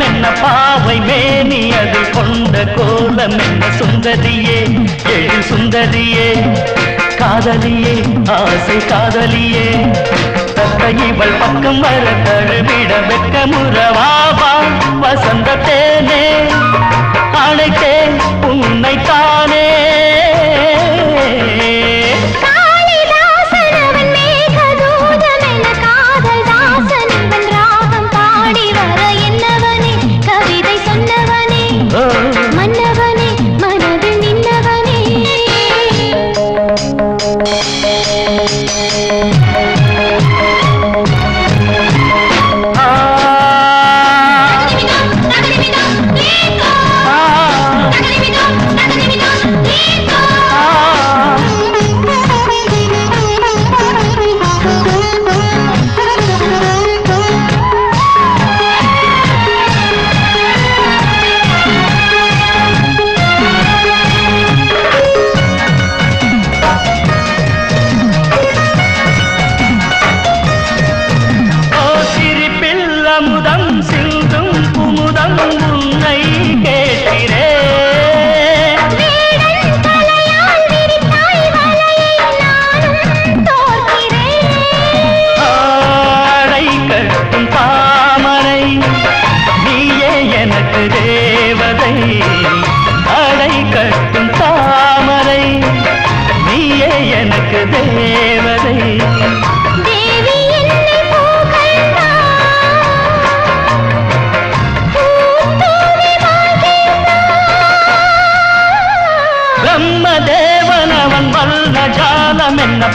என்ன பாவை மேனி அது கொண்ட கோலம் என்ன சுந்தரியே எழு சுந்தரியே காதலியே ஆசை காதலியே தத்தை இவள் பக்கம் வர தழுவிட வெக்க முறவாவா வசந்த தேனே அழைத்தேன் உன்னைத்தானே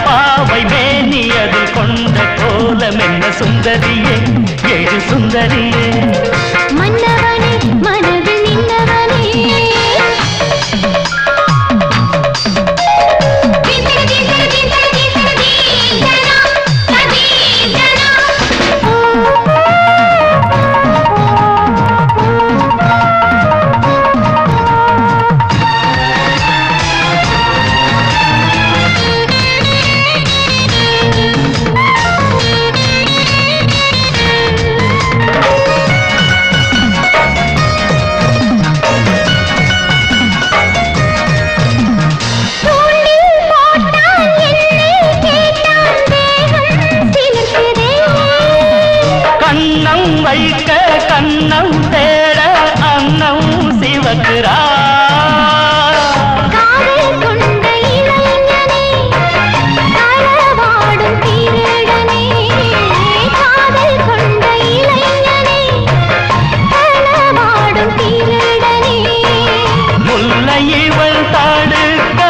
பாவை மேனி அதில் கொண்ட கோலம் என்ன சுந்தரியே எழு சுந்தரியே மன்னவனே மனதில் நின்னவனே வைக்க கண்ணம் தேட அன்னம் சிவக்கிறார் காதல் கொண்ட இளைஞனே களவாடும் தீரடனே காதல் கொண்ட இளைஞனே களவாடும் தீரடனே முல்லை இவள் தடுக்க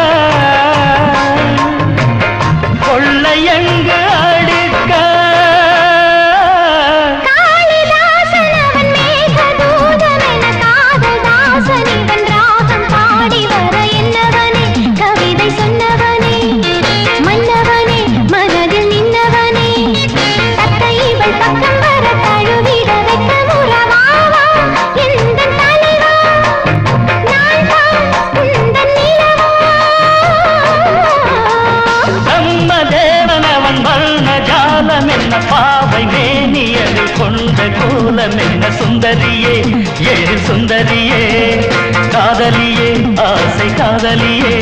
கொள்ளை எங்கு அடுக்க பாவை மேனியது கொண்ட கோலம் என்ன சுந்தரியே எழு சுந்தரியே காதலியே ஆசை காதலியே